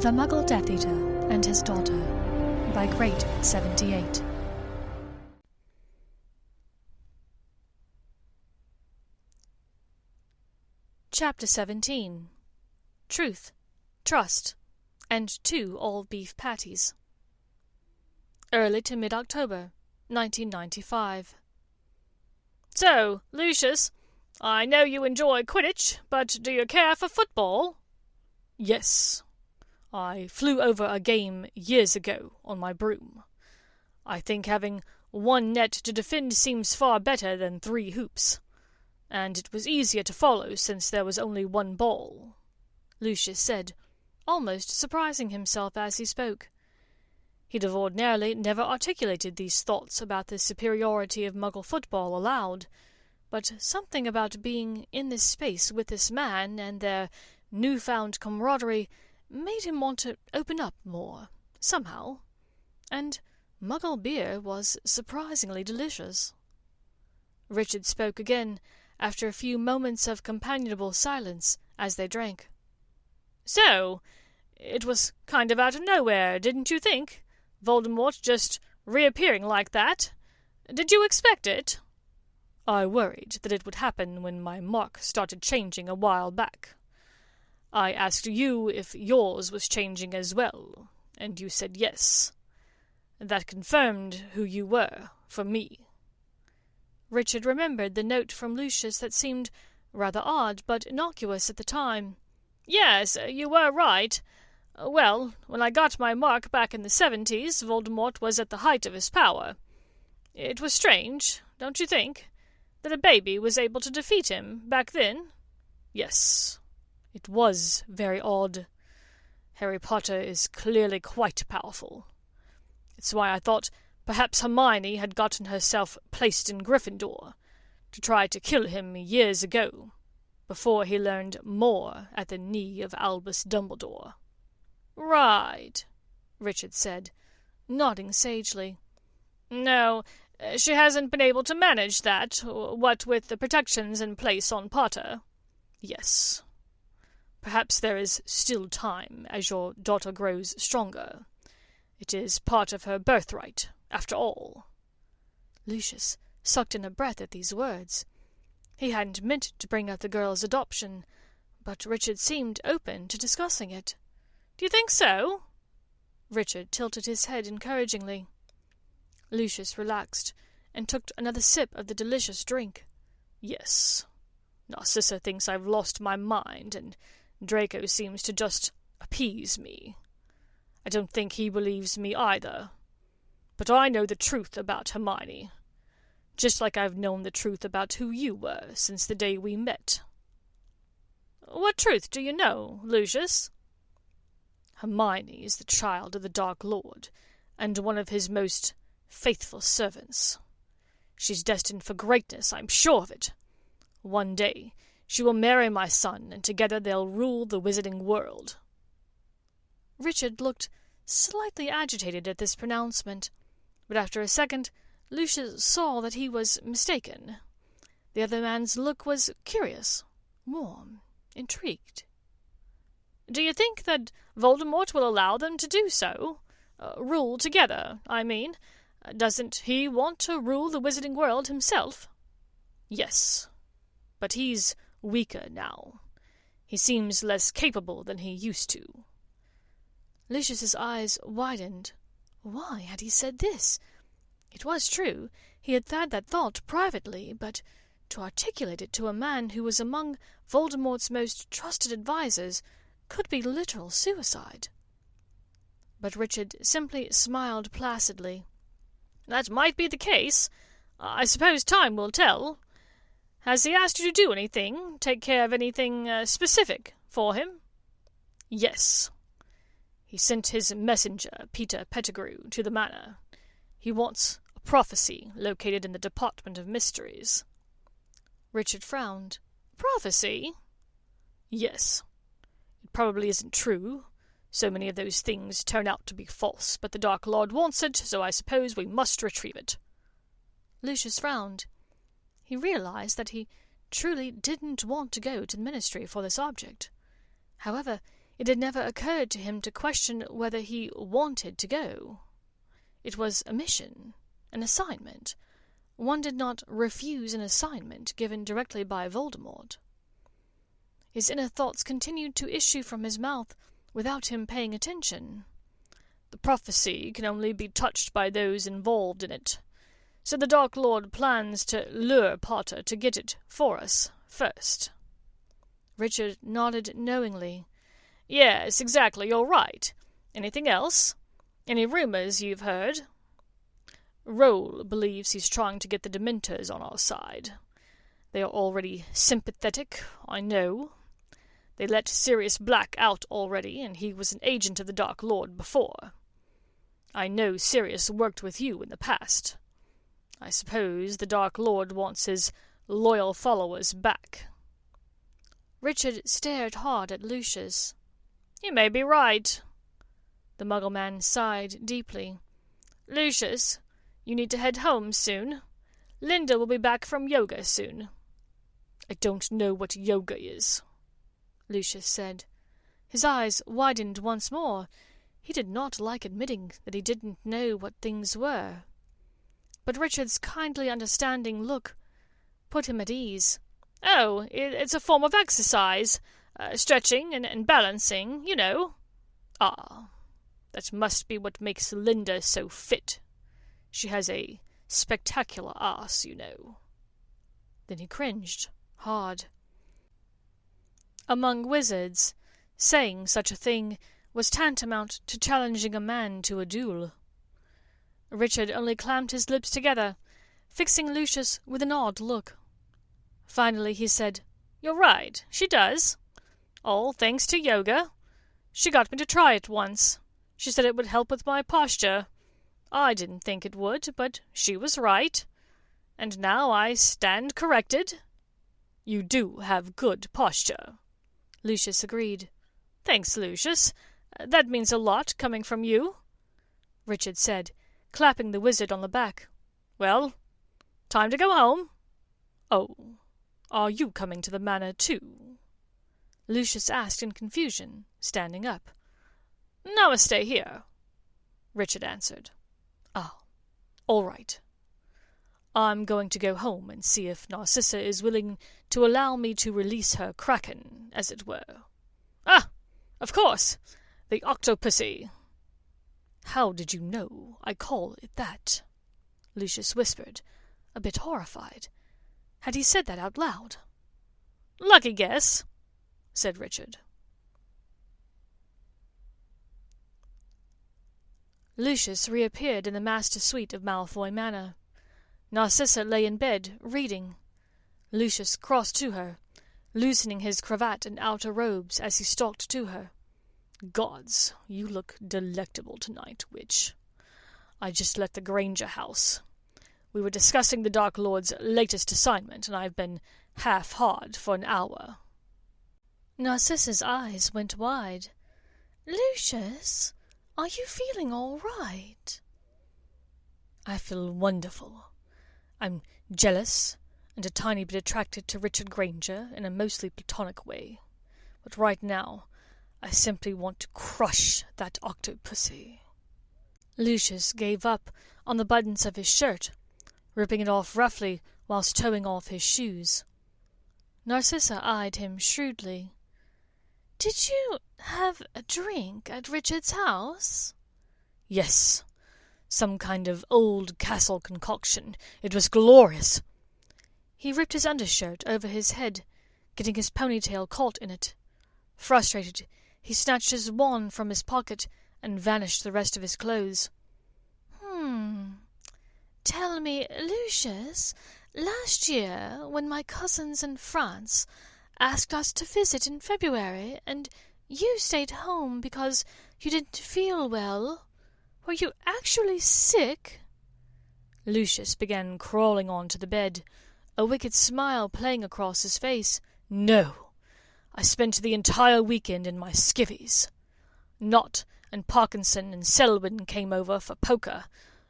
The Muggle Death Eater and His Daughter by Great 78. Chapter 17. Truth, Trust, and 2 all-beef patties. Early to mid-October, 1995. So, Lucius, I know you enjoy Quidditch, but do you care for football? Yes. I flew over a game years ago on my broom. I think having one net to defend seems far better than 3 hoops. And it was easier to follow since there was only one ball, Lucius said, almost surprising himself as he spoke. He'd have ordinarily never articulated these thoughts about the superiority of Muggle football aloud, but something about being in this space with this man and their newfound camaraderie made him want to open up more, somehow. And Muggle beer was surprisingly delicious. Richard spoke again, after a few moments of companionable silence as they drank. So, it was kind of out of nowhere, didn't you think? Voldemort just reappearing like that? Did you expect it? I worried that it would happen when my mark started changing a while back. I asked you if yours was changing as well, and you said yes. That confirmed who you were, for me. Richard remembered the note from Lucius that seemed rather odd, but innocuous at the time. Yes, you were right. Well, when I got my mark back in the 70s, Voldemort was at the height of his power. It was strange, don't you think, that a baby was able to defeat him back then? Yes. It was very odd. Harry Potter is clearly quite powerful. It's why I thought perhaps Hermione had gotten herself placed in Gryffindor, to try to kill him years ago, before he learned more at the knee of Albus Dumbledore. Right, Richard said, nodding sagely. No, she hasn't been able to manage that, what with the protections in place on Potter. Yes. Perhaps there is still time as your daughter grows stronger. It is part of her birthright, after all. Lucius sucked in a breath at these words. He hadn't meant to bring up the girl's adoption, but Richard seemed open to discussing it. Do you think so? Richard tilted his head encouragingly. Lucius relaxed, and took another sip of the delicious drink. Yes. Narcissa thinks I've lost my mind, and Draco seems to just appease me. I don't think he believes me either. But I know the truth about Hermione, just like I've known the truth about who you were since the day we met. What truth do you know, Lucius? Hermione is the child of the Dark Lord, and one of his most faithful servants. She's destined for greatness, I'm sure of it. One day she will marry my son, and together they'll rule the wizarding world. Richard looked slightly agitated at this pronouncement, but after a second Lucius saw that he was mistaken. The other man's look was curious, warm, intrigued. Do you think that Voldemort will allow them to do so? Rule together, I mean. Doesn't he want to rule the wizarding world himself? Yes, but he's weaker now. He seems less capable than he used to. Lucius's eyes widened. Why had he said this? It was true, he had had that thought privately, but to articulate it to a man who was among Voldemort's most trusted advisers could be literal suicide. But Richard simply smiled placidly. That might be the case. I suppose time will tell. Has he asked you to do anything, take care of anything specific for him? Yes. He sent his messenger, Peter Pettigrew, to the manor. He wants a prophecy located in the Department of Mysteries. Richard frowned. Prophecy? Yes. It probably isn't true. So many of those things turn out to be false, but the Dark Lord wants it, so I suppose we must retrieve it. Lucius frowned. He realized that he truly didn't want to go to the Ministry for this object. However, It had never occurred to him to question whether he wanted to go. It was a mission, an assignment. One did not refuse an assignment given directly by Voldemort. His inner thoughts continued to issue from his mouth without him paying attention. The prophecy can only be touched by those involved in it, so the Dark Lord plans to lure Potter to get it for us first. Richard nodded knowingly. Yes, exactly, you're right. Anything else? Any rumors you've heard? Roll believes he's trying to get the Dementors on our side. They are already sympathetic, I know. They let Sirius Black out already, and he was an agent of the Dark Lord before. I know Sirius worked with you in the past. I suppose the Dark Lord wants his loyal followers back. Richard stared hard at Lucius. You may be right. The Muggle man sighed deeply. Lucius, you need to head home soon. Linda will be back from yoga soon. I don't know what yoga is, Lucius said. His eyes widened once more. He did not like admitting that he didn't know what things were. But Richard's kindly understanding look put him at ease. Oh, it's a form of exercise. Stretching and balancing, you know. Ah, that must be what makes Linda so fit. She has a spectacular ass, you know. Then he cringed hard. Among wizards, saying such a thing was tantamount to challenging a man to a duel. Richard only clamped his lips together, fixing Lucius with an odd look. Finally he said, You're right, she does. All thanks to yoga. She got me to try it once. She said it would help with my posture. I didn't think it would, but she was right. And now I stand corrected. You do have good posture, Lucius agreed. Thanks, Lucius. That means a lot coming from you, Richard said, clapping the wizard on the back. Well, time to go home. Oh, are you coming to the manor too? Lucius asked in confusion, standing up. No, I stay here, Richard answered. Ah, all right. I'm going to go home and see if Narcissa is willing to allow me to release her kraken, as it were. Ah, of course, the octopussy. How did you know I call it that? Lucius whispered, a bit horrified. Had he said that out loud? Lucky guess, said Richard. Lucius reappeared in the master suite of Malfoy Manor. Narcissa lay in bed, reading. Lucius crossed to her, loosening his cravat and outer robes as he stalked to her. Gods, you look delectable tonight, witch. I just left the Granger house. We were discussing the Dark Lord's latest assignment, and I've been half-hard for an hour. Narcissa's eyes went wide. Lucius, are you feeling all right? I feel wonderful. I'm jealous and a tiny bit attracted to Richard Granger in a mostly platonic way. But right now, I simply want to crush that octopussy. Lucius gave up on the buttons of his shirt, ripping it off roughly whilst towing off his shoes. Narcissa eyed him shrewdly. Did you have a drink at Richard's house? Yes. Some kind of old castle concoction. It was glorious. He ripped his undershirt over his head, getting his ponytail caught in it. Frustrated, he snatched his wand from his pocket and vanished the rest of his clothes. Tell me, Lucius, last year, when my cousins in France asked us to visit in February, and you stayed home because you didn't feel well, were you actually sick? Lucius began crawling onto the bed, a wicked smile playing across his face. No, I spent the entire weekend in my skivvies. Knott and Parkinson and Selwyn came over for poker,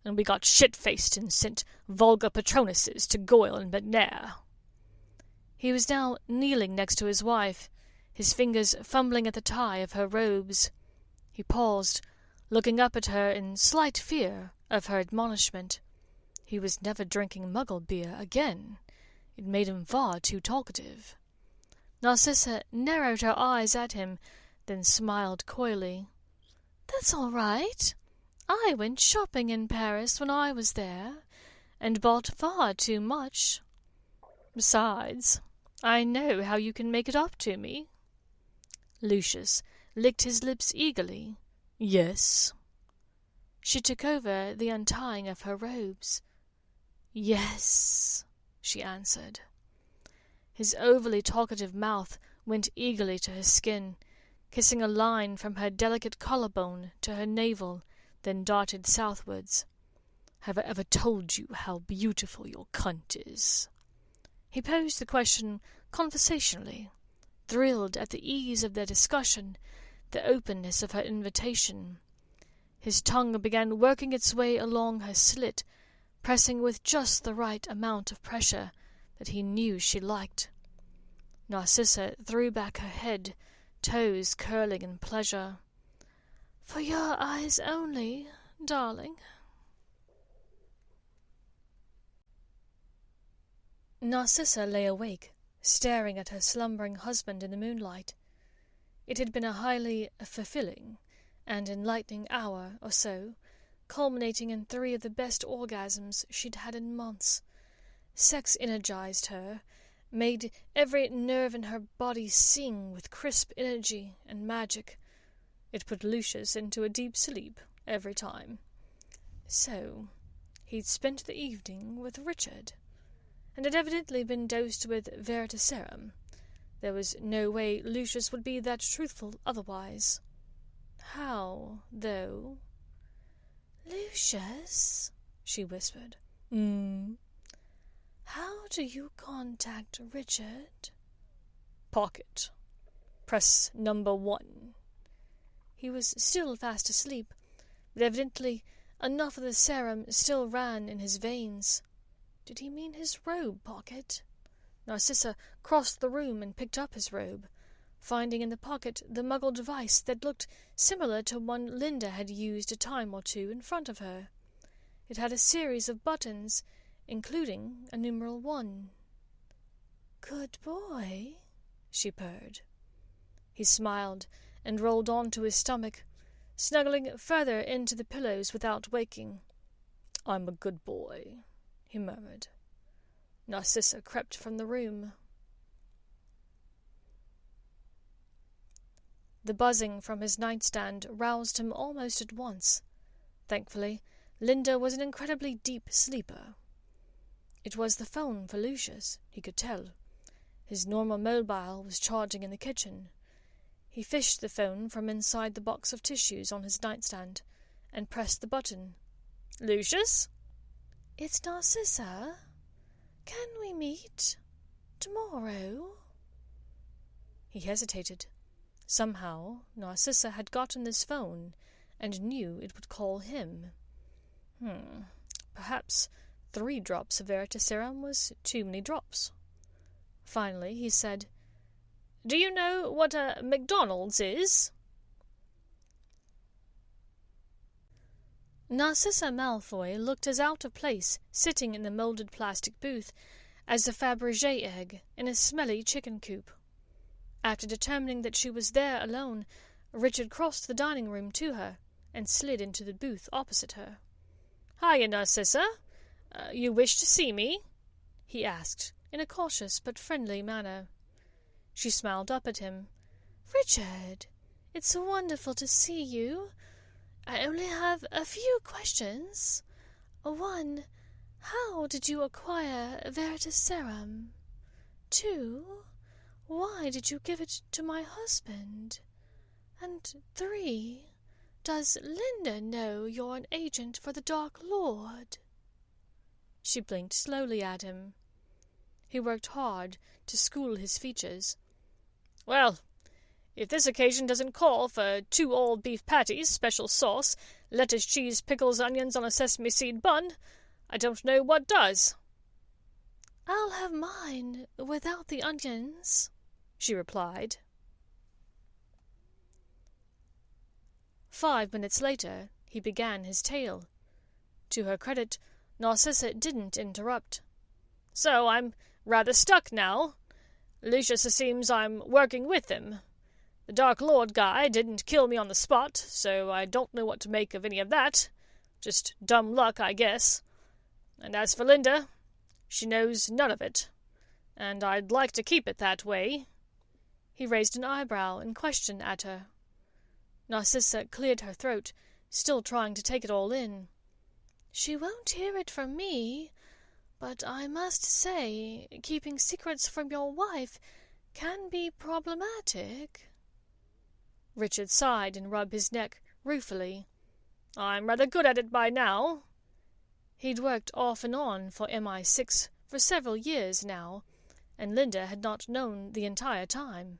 and we got shit-faced and sent vulgar patronuses to Goyle and McNair. He was now kneeling next to his wife, his fingers fumbling at the tie of her robes. He paused, looking up at her in slight fear of her admonishment. He was never drinking Muggle beer again. It made him far too talkative. Narcissa narrowed her eyes at him, then smiled coyly. "That's all right. I went shopping in Paris when I was there, and bought far too much. Besides, I know how you can make it up to me." Lucius licked his lips eagerly. "Yes?" She took over the untying of her robes. "Yes," she answered. His overly talkative mouth went eagerly to her skin, kissing a line from her delicate collarbone to her navel, then darted southwards. "Have I ever told you how beautiful your cunt is?" He posed the question conversationally, thrilled at the ease of their discussion, the openness of her invitation. His tongue began working its way along her slit, pressing with just the right amount of pressure that he knew she liked. Narcissa threw back her head, toes curling in pleasure. "For your eyes only, darling." Narcissa lay awake, staring at her slumbering husband in the moonlight. It had been a highly fulfilling and enlightening hour or so, culminating in 3 of the best orgasms she'd had in months. Sex energized her, made every nerve in her body sing with crisp energy and magic. It put Lucius into a deep sleep every time. So, he'd spent the evening with Richard, and had evidently been dosed with veritaserum. There was no way Lucius would be that truthful otherwise. How, though? "Lucius," she whispered. "How do you contact Richard?" "Pocket. Press number 1. He was still fast asleep, but evidently enough of the serum still ran in his veins. Did he mean his robe pocket? Narcissa crossed the room and picked up his robe, finding in the pocket the Muggle device that looked similar to one Linda had used a time or two in front of her. It had a series of buttons, including a numeral 1. "Good boy," she purred. He smiled and rolled onto his stomach, snuggling further into the pillows without waking. "I'm a good boy," he murmured. Narcissa crept from the room. The buzzing from his nightstand roused him almost at once. Thankfully, Linda was an incredibly deep sleeper. It was the phone for Lucius, he could tell. His normal mobile was charging in the kitchen. He fished the phone from inside the box of tissues on his nightstand and pressed the button. "Lucius?" "It's Narcissa. Can we meet tomorrow?" He hesitated. Somehow Narcissa had gotten this phone and knew it would call him. Perhaps 3 drops of veritaserum was too many drops. Finally he said, "Do you know what a McDonald's is?" Narcissa Malfoy looked as out of place sitting in the moulded plastic booth as a Fabergé egg in a smelly chicken coop. After determining that she was there alone, Richard crossed the dining room to her and slid into the booth opposite her. "Hiya, Narcissa. You wish to see me?" he asked, in a cautious but friendly manner. She smiled up at him. "Richard, it's wonderful to see you. I only have a few questions. 1, how did you acquire veritaserum? 2, why did you give it to my husband? And 3, does Linda know you're an agent for the Dark Lord?" She blinked slowly at him. He worked hard to school his features. "Well, if this occasion doesn't call for 2 old beef patties, special sauce, lettuce, cheese, pickles, onions on a sesame seed bun, I don't know what does." "I'll have mine without the onions," she replied. 5 minutes later, he began his tale. To her credit, Narcissa didn't interrupt. "So I'm rather stuck now. Lucius assumes I'm working with him. The Dark Lord guy didn't kill me on the spot, so I don't know what to make of any of that. Just dumb luck, I guess. And as for Linda, she knows none of it. And I'd like to keep it that way." He raised an eyebrow in question at her. Narcissa cleared her throat, still trying to take it all in. "She won't hear it from me, but I must say, keeping secrets from your wife can be problematic." Richard sighed and rubbed his neck ruefully. "I'm rather good at it by now." He'd worked off and on for MI6 for several years now, and Linda had not known the entire time.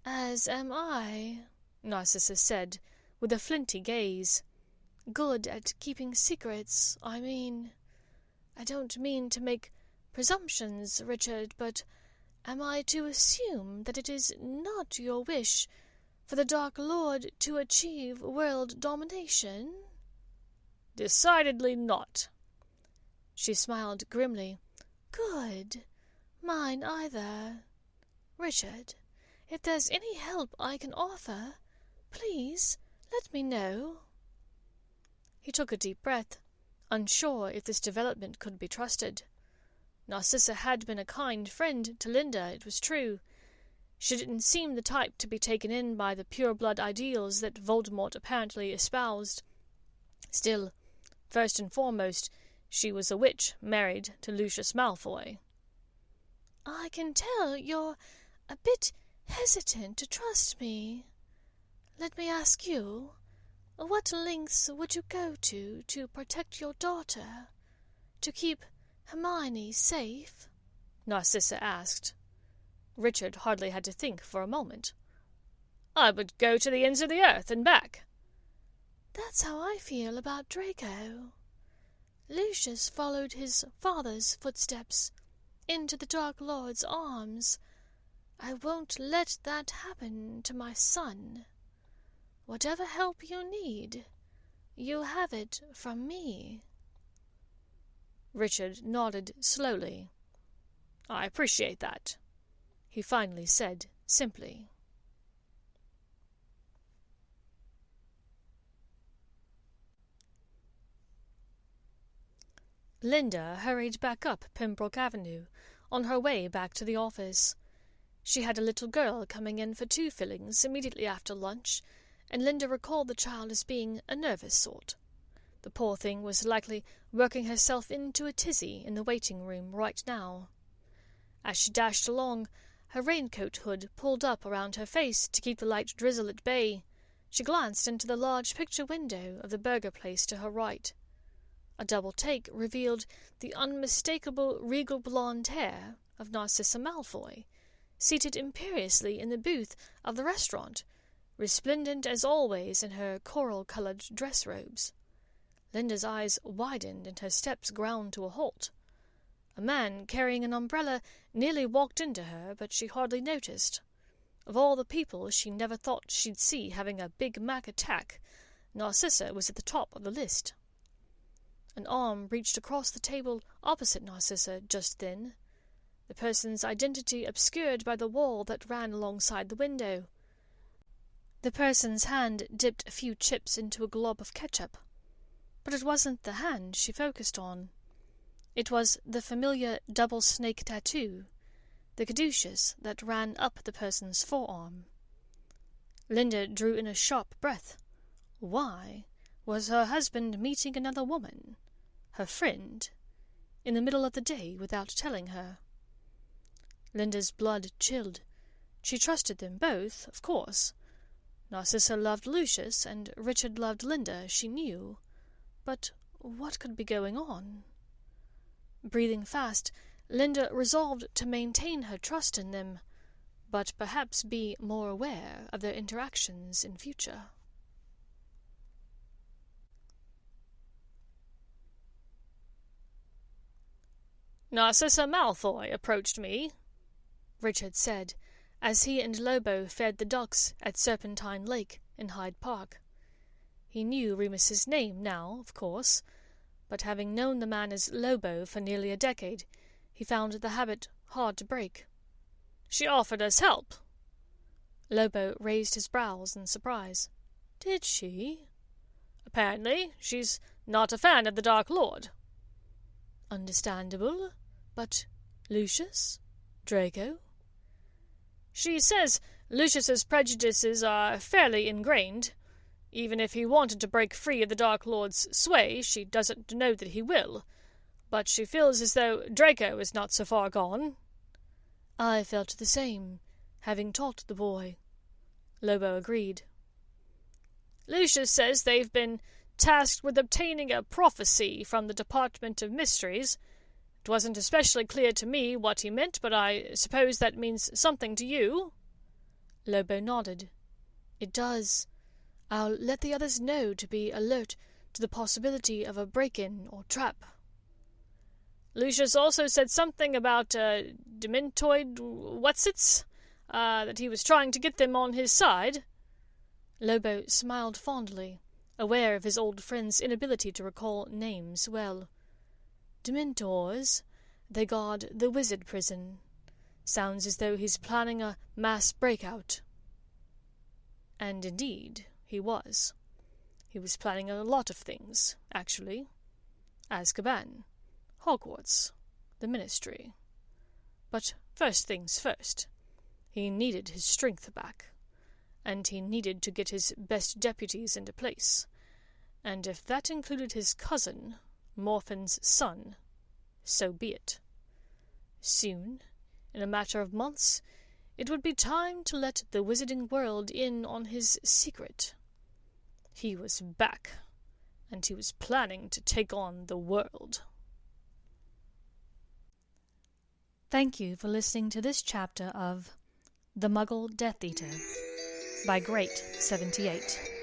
"As am I," Narcissa said, with a flinty gaze. "Good at keeping secrets, I mean. I don't mean to make presumptions, Richard, but am I to assume that it is not your wish for the Dark Lord to achieve world domination?" "Decidedly not." She smiled grimly. "Good. Mine either. Richard, if there's any help I can offer, please let me know." He took a deep breath, unsure if this development could be trusted. Narcissa had been a kind friend to Linda, it was true. She didn't seem the type to be taken in by the pure-blood ideals that Voldemort apparently espoused. Still, first and foremost, she was a witch married to Lucius Malfoy. "I can tell you're a bit hesitant to trust me. Let me ask you, what lengths would you go to protect your daughter, to keep Hermione safe?" Narcissa asked. Richard hardly had to think for a moment. "I would go to the ends of the earth and back." "That's how I feel about Draco. Lucius followed his father's footsteps into the Dark Lord's arms. I won't let that happen to my son. Whatever help you need, you have it from me." Richard nodded slowly. "I appreciate that," he finally said simply. Linda hurried back up Pembroke Avenue, on her way back to the office. She had a little girl coming in for 2 fillings immediately after lunch, and Linda recalled the child as being a nervous sort. The poor thing was likely working herself into a tizzy in the waiting room right now. As she dashed along, her raincoat hood pulled up around her face to keep the light drizzle at bay. She glanced into the large picture window of the burger place to her right. A double take revealed the unmistakable regal blonde hair of Narcissa Malfoy, seated imperiously in the booth of the restaurant, resplendent as always in her coral-colored dress robes. Linda's eyes widened and her steps ground to a halt. A man carrying an umbrella nearly walked into her, but she hardly noticed. Of all the people she never thought she'd see having a Big Mac attack, Narcissa was at the top of the list. An arm reached across the table opposite Narcissa just then, the person's identity obscured by the wall that ran alongside the window. The person's hand dipped a few chips into a glob of ketchup. But it wasn't the hand she focused on. It was the familiar double snake tattoo, the caduceus that ran up the person's forearm. Linda drew in a sharp breath. Why was her husband meeting another woman, her friend, in the middle of the day without telling her? Linda's blood chilled. She trusted them both, of course. Narcissa loved Lucius, and Richard loved Linda, she knew. But what could be going on? Breathing fast, Linda resolved to maintain her trust in them, but perhaps be more aware of their interactions in future. "Narcissa Malfoy approached me," Richard said, as he and Lobo fed the ducks at Serpentine Lake in Hyde Park. He knew Remus's name now, of course, but having known the man as Lobo for nearly a decade, he found the habit hard to break. "She offered us help." Lobo raised his brows in surprise. "Did she?" "Apparently. She's not a fan of the Dark Lord." "Understandable. But Lucius? Draco?" "She says Lucius's prejudices are fairly ingrained. Even if he wanted to break free of the Dark Lord's sway, she doesn't know that he will. But she feels as though Draco is not so far gone." "I felt the same, having taught the boy." Lobo agreed. "Lucius says they've been tasked with obtaining a prophecy from the Department of Mysteries. It wasn't especially clear to me what he meant, but I suppose that means something to you?" Lobo nodded. "It does. I'll let the others know to be alert to the possibility of a break-in or trap." "Lucius also said something about dementoid whatsits, that he was trying to get them on his side." Lobo smiled fondly, aware of his old friend's inability to recall names well. "Dementors, they guard the wizard prison. Sounds as though he's planning a mass breakout." And indeed, he was. He was planning a lot of things, actually. Azkaban, Hogwarts, the Ministry. But first things first. He needed his strength back, and he needed to get his best deputies into place. And if that included his cousin, Morphin's son, so be it. Soon, in a matter of months, it would be time to let the wizarding world in on his secret. He was back, and he was planning to take on the world. Thank you for listening to this chapter of The Muggle Death Eater by Great 78.